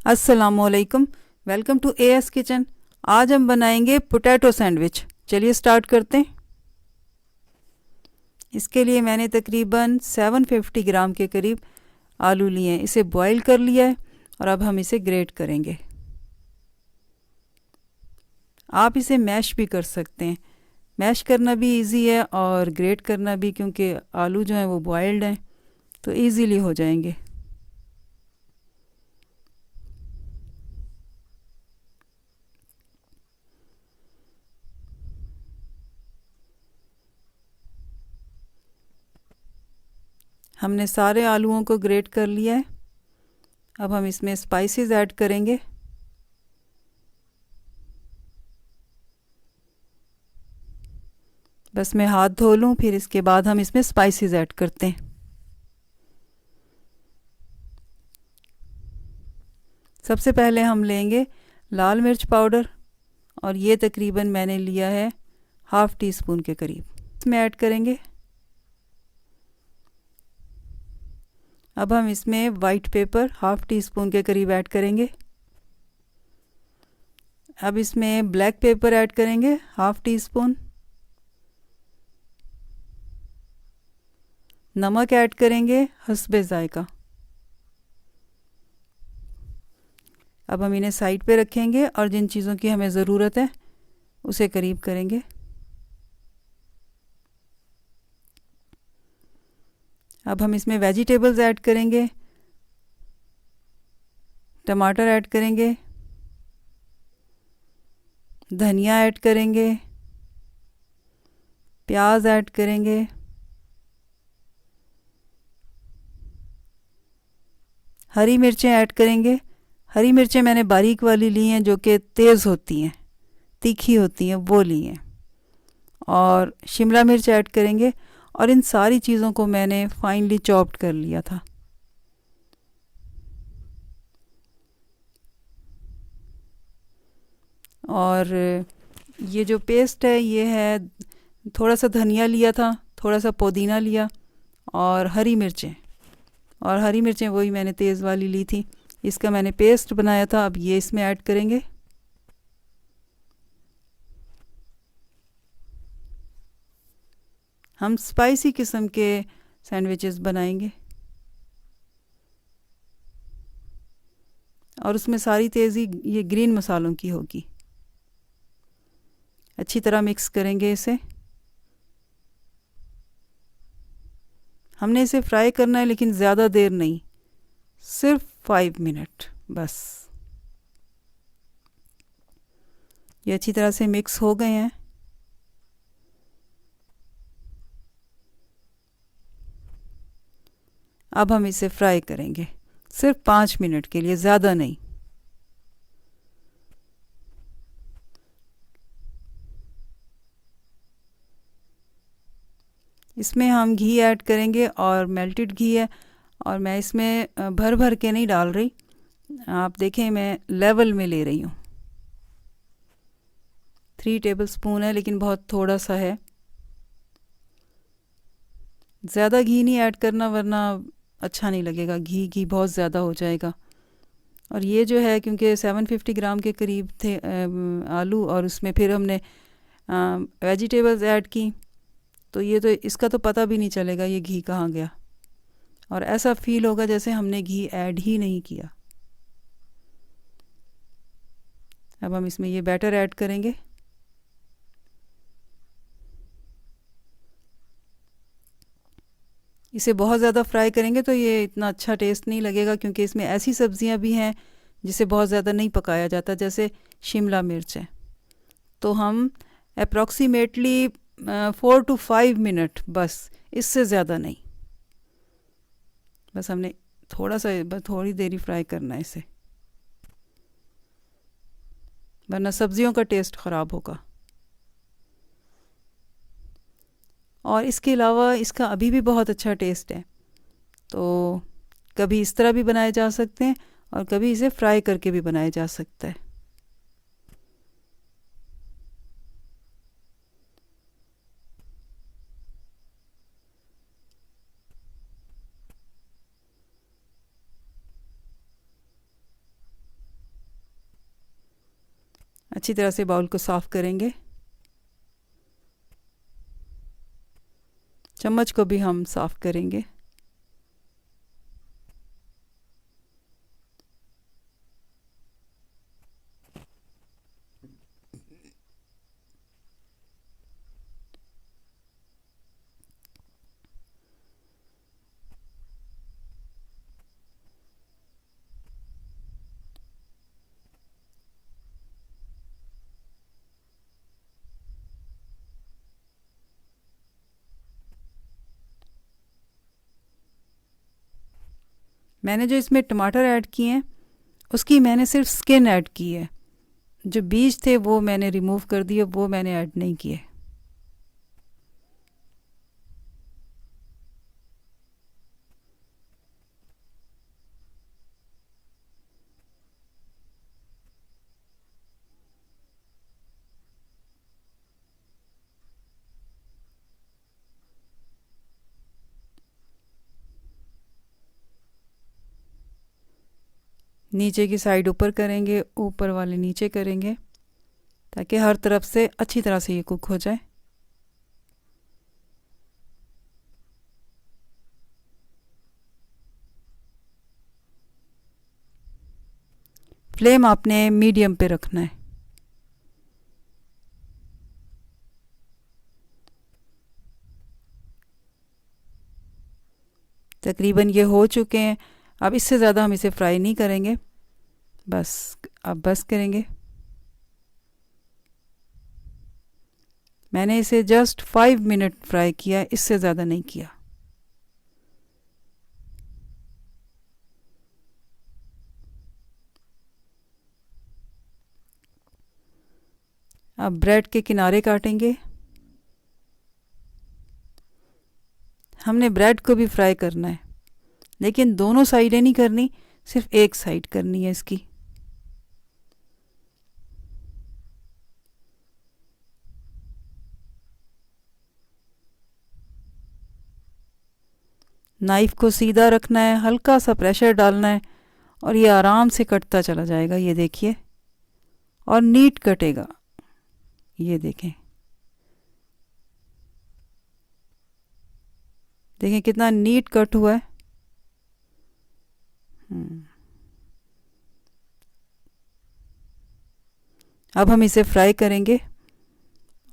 अस्सलामुअलैकुम। Welcome to AS kitchen. आज हम बनाएंगे पोटैटो सैंडविच। चलिए स्टार्ट करते हैं। इसके लिए मैंने तकरीबन 750 ग्राम के करीब आलू लिए हैं। इसे बॉईल कर लिया है और अब हम इसे ग्रेट करेंगे। आप इसे मैश भी कर सकते हैं। मैश करना भी इजी है और ग्रेट करना भी, क्योंकि आलू जो हैं वो बॉइल्ड हैं तो इजीली हो जाएंगे। हमने सारे आलूओं को ग्रेट कर लिया है। अब हम इसमें स्पाइसेस ऐड करेंगे। बस मैं हाथ धो लूँ, फिर इसके बाद हम इसमें स्पाइसेस ऐड करते हैं। सबसे पहले हम लेंगे लाल मिर्च पाउडर और ये तकरीबन मैंने लिया है हाफ़ टी स्पून के करीब। इसमें ऐड करेंगे। अब हम इसमें white paper half tea spoon के करीब ऐड करेंगे। अब इसमें ब्लैक पेपर ऐड करेंगे हाफ़ टी स्पून। नमक ऐड करेंगे हस्बे ज़ायका। अब हम इन्हें साइड पे रखेंगे और जिन चीज़ों की हमें ज़रूरत है उसे करीब करेंगे। अब हम इसमें वेजिटेबल्स ऐड करेंगे। टमाटर ऐड करेंगे, धनिया ऐड करेंगे, प्याज ऐड करेंगे, हरी मिर्चें ऐड करेंगे। हरी मिर्चें मैंने बारीक वाली ली हैं जो कि तेज़ होती हैं, तीखी होती हैं, वो ली हैं। और शिमला मिर्च ऐड करेंगे और इन सारी चीज़ों को मैंने फाइनली चॉप्ड कर लिया था। और ये जो पेस्ट है ये है, थोड़ा सा धनिया लिया था, थोड़ा सा पुदीना लिया और हरी मिर्चें। और हरी मिर्चें वही मैंने तेज़ वाली ली थी। इसका मैंने पेस्ट बनाया था। अब ये इसमें ऐड करेंगे। हम स्पाइसी किस्म के सैंडविचेस बनाएंगे और उसमें सारी तेज़ी ये ग्रीन मसालों की होगी। अच्छी तरह मिक्स करेंगे इसे। हमने इसे फ्राई करना है लेकिन ज़्यादा देर नहीं, सिर्फ 5 मिनट बस। ये अच्छी तरह से मिक्स हो गए हैं। अब हम इसे फ्राई करेंगे सिर्फ 5 मिनट के लिए, ज़्यादा नहीं। इसमें हम घी ऐड करेंगे और मेल्टेड घी है और मैं इसमें भर भर के नहीं डाल रही। आप देखें मैं लेवल में ले रही हूँ। 3 टेबलस्पून है लेकिन बहुत थोड़ा सा है। ज़्यादा घी नहीं ऐड करना वरना अच्छा नहीं लगेगा, घी घी बहुत ज़्यादा हो जाएगा। और ये जो है क्योंकि 750 ग्राम के करीब थे आलू और उसमें फिर हमने वेजिटेबल्स ऐड की, तो ये तो इसका तो पता भी नहीं चलेगा ये घी कहाँ गया और ऐसा फील होगा जैसे हमने घी ऐड ही नहीं किया। अब हम इसमें ये बैटर ऐड करेंगे। इसे बहुत ज़्यादा फ्राई करेंगे तो ये इतना अच्छा टेस्ट नहीं लगेगा, क्योंकि इसमें ऐसी सब्जियां भी हैं जिसे बहुत ज़्यादा नहीं पकाया जाता, जैसे शिमला मिर्च है। तो हम अप्रॉक्सीमेटली 4 to 5 मिनट, बस इससे ज़्यादा नहीं। बस हमने थोड़ा सा, बस थोड़ी देर ही फ्राई करना है इसे, वरना सब्जियों का टेस्ट ख़राब होगा। और इसके अलावा इसका अभी भी बहुत अच्छा टेस्ट है। तो कभी इस तरह भी बनाए जा सकते हैं और कभी इसे फ्राई करके भी बनाया जा सकता है। अच्छी तरह से बाउल को साफ़ करेंगे। चम्मच को भी हम साफ़ करेंगे। मैंने जो इसमें टमाटर ऐड किए हैं उसकी मैंने सिर्फ स्किन ऐड की है, जो बीज थे वो मैंने रिमूव कर दिए, वो मैंने ऐड नहीं किए। नीचे की साइड ऊपर करेंगे, ऊपर वाले नीचे करेंगे, ताकि हर तरफ से अच्छी तरह से ये कुक हो जाए। फ्लेम आपने मीडियम पे रखना है। तकरीबन ये हो चुके हैं। अब इससे ज़्यादा हम इसे फ्राई नहीं करेंगे, अब बस करेंगे। मैंने इसे जस्ट 5 मिनट फ्राई किया, इससे ज़्यादा नहीं किया। अब ब्रेड के किनारे काटेंगे। हमने ब्रेड को भी फ्राई करना है, लेकिन दोनों साइडें नहीं करनी, सिर्फ एक साइड करनी है इसकी। नाइफ को सीधा रखना है, हल्का सा प्रेशर डालना है और ये आराम से कटता चला जाएगा। ये देखिए, और नीट कटेगा। ये देखें, देखें कितना नीट कट हुआ है। अब हम इसे फ्राई करेंगे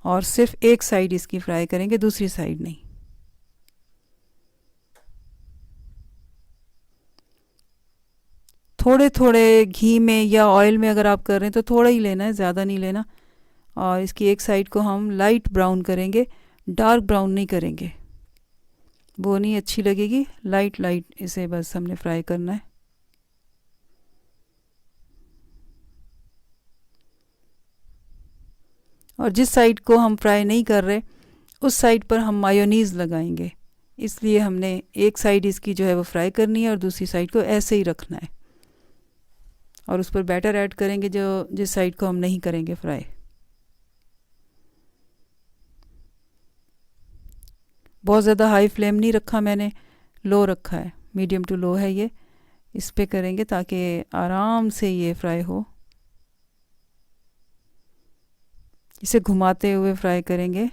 और सिर्फ एक साइड इसकी फ्राई करेंगे, दूसरी साइड नहीं। थोड़े थोड़े घी में या ऑयल में अगर आप कर रहे हैं तो थोड़ा ही लेना है, ज़्यादा नहीं लेना। और इसकी एक साइड को हम लाइट ब्राउन करेंगे, डार्क ब्राउन नहीं करेंगे, वो नहीं अच्छी लगेगी। लाइट लाइट इसे बस हमने फ्राई करना है। और जिस साइड को हम फ्राई नहीं कर रहे उस साइड पर हम मायोनीज़ लगाएंगे, इसलिए हमने एक साइड इसकी जो है वो फ्राई करनी है और दूसरी साइड को ऐसे ही रखना है। और उस पर बैटर ऐड करेंगे जो जिस साइड को हम नहीं करेंगे फ्राई। बहुत ज़्यादा हाई फ्लेम नहीं रखा मैंने, लो रखा है, मीडियम टू लो है ये। इस पे करेंगे ताकि आराम से ये फ्राई हो। इसे घुमाते हुए फ्राई करेंगे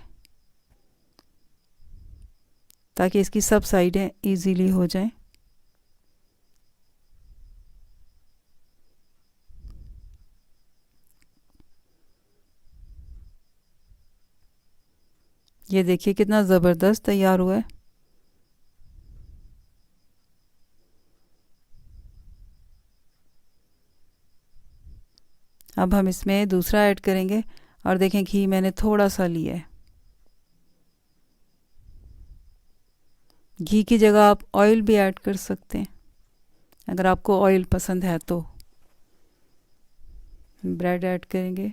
ताकि इसकी सब साइडें इजीली हो जाएं। ये देखिए कितना ज़बरदस्त तैयार हुआ है। अब हम इसमें दूसरा ऐड करेंगे और देखें घी मैंने थोड़ा सा लिया है। घी की जगह आप ऑयल भी ऐड कर सकते हैं अगर आपको ऑयल पसंद है तो। ब्रेड ऐड करेंगे।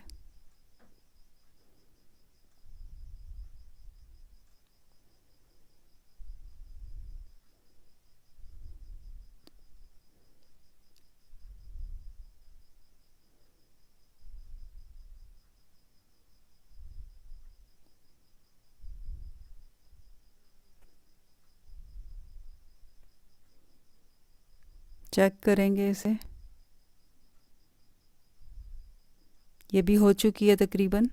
चेक करेंगे इसे। ये भी हो चुकी है तकरीबन।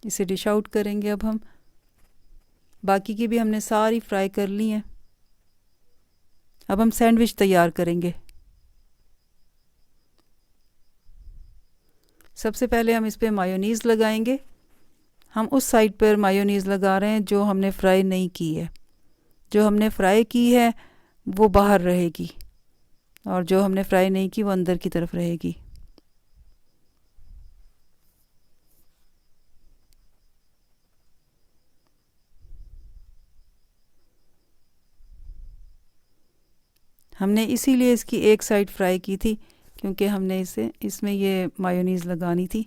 इसे डिश आउट करेंगे अब हम। बाकी की भी हमने सारी फ्राई कर ली हैं। अब हम सैंडविच तैयार करेंगे। सबसे पहले हम इस पर मायोनीज़ लगाएंगे। हम उस साइड पर मायोनीज़ लगा रहे हैं जो हमने फ्राई नहीं की है। जो हमने फ्राई की है वो बाहर रहेगी और जो हमने फ्राई नहीं की वो अंदर की तरफ रहेगी। हमने इसीलिए इसकी एक साइड फ्राई की थी क्योंकि हमने इसमें ये मायोनीज़ लगानी थी,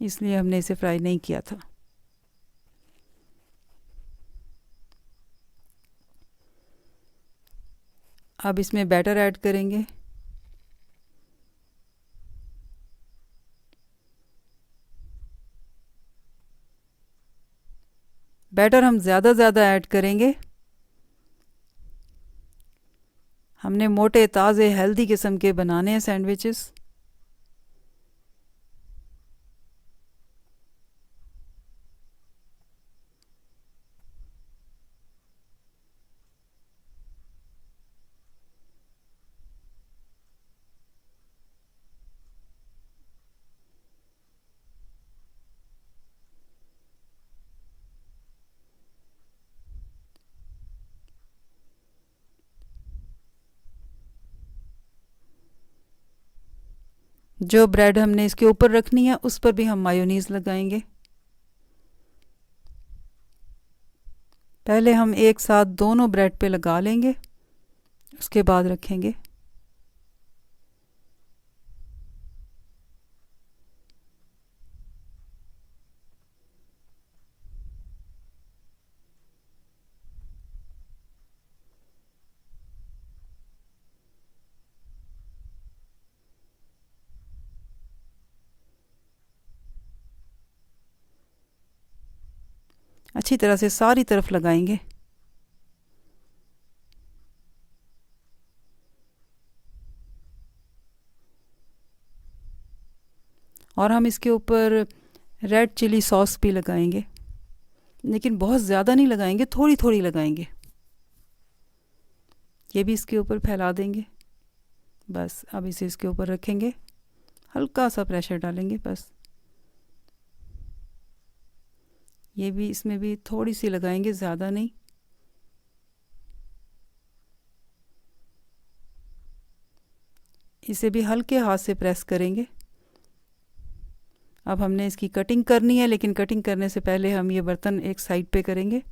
इसलिए हमने इसे फ्राई नहीं किया था। अब इसमें बैटर ऐड करेंगे। बैटर हम ज़्यादा ऐड करेंगे। हमने मोटे ताज़े हेल्दी किस्म के बनाने हैं सैंडविचेस। जो ब्रेड हमने इसके ऊपर रखनी है उस पर भी हम मायोनीज़ लगाएंगे। पहले हम एक साथ दोनों ब्रेड पे लगा लेंगे, उसके बाद रखेंगे। अच्छी तरह से सारी तरफ लगाएंगे। और हम इसके ऊपर रेड चिली सॉस भी लगाएंगे, लेकिन बहुत ज़्यादा नहीं लगाएंगे, थोड़ी थोड़ी लगाएंगे। ये भी इसके ऊपर फैला देंगे। बस अब इसे इसके ऊपर रखेंगे, हल्का सा प्रेशर डालेंगे बस। ये भी इसमें भी थोड़ी सी लगाएंगे, ज़्यादा नहीं। इसे भी हल्के हाथ से प्रेस करेंगे। अब हमने इसकी कटिंग करनी है, लेकिन कटिंग करने से पहले हम ये बर्तन एक साइड पे करेंगे।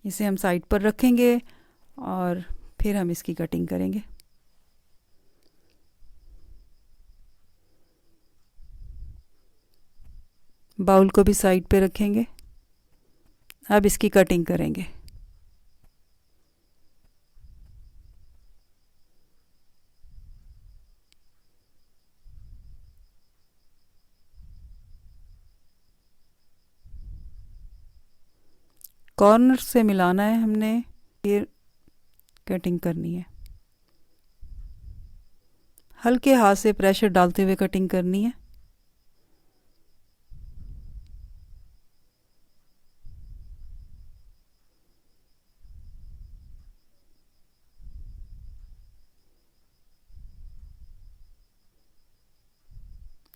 इसे हम साइड पर रखेंगे और फिर हम इसकी कटिंग करेंगे। बाउल को भी साइड पे रखेंगे। अब इसकी कटिंग करेंगे। कॉर्नर से मिलाना है हमने, फिर कटिंग करनी है। हल्के हाथ से प्रेशर डालते हुए कटिंग करनी है।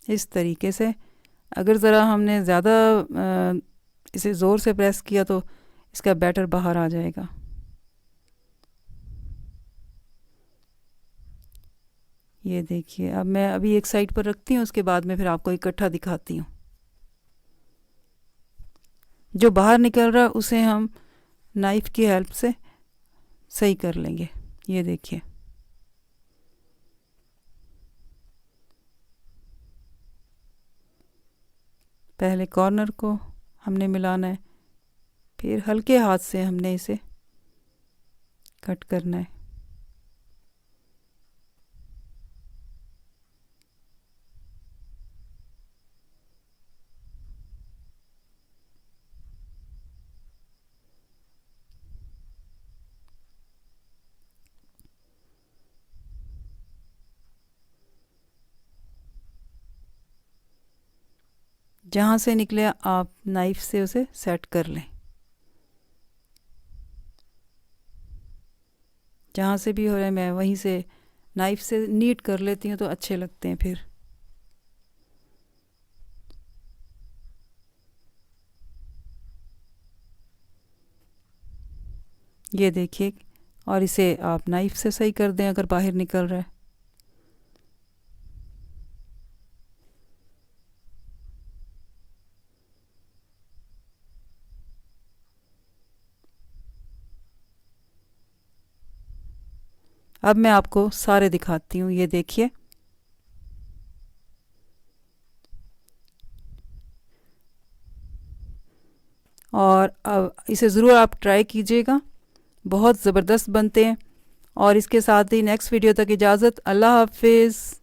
इस तरीके से। अगर ज़रा हमने ज़्यादा इसे ज़ोर से प्रेस किया तो इसका बैटर बाहर आ जाएगा। ये देखिए, अब मैं अभी एक साइड पर रखती हूँ, उसके बाद में फिर आपको इकट्ठा दिखाती हूँ। जो बाहर निकल रहा है उसे हम नाइफ़ की हेल्प से सही कर लेंगे। ये देखिए, पहले कॉर्नर को हमने मिलाना है, फिर हल्के हाथ से हमने इसे कट करना है। जहाँ से निकले आप नाइफ से उसे सेट कर लें। जहाँ से भी हो रहा है मैं वहीं से नाइफ से नीट कर लेती हूँ तो अच्छे लगते हैं फिर। ये देखिए, और इसे आप नाइफ से सही कर दें अगर बाहर निकल रहा है। अब मैं आपको सारे दिखाती हूँ, ये देखिए। और अब इसे ज़रूर आप ट्राई कीजिएगा, बहुत ज़बरदस्त बनते हैं। और इसके साथ ही नेक्स्ट वीडियो तक इजाज़त। अल्लाह हाफिज़।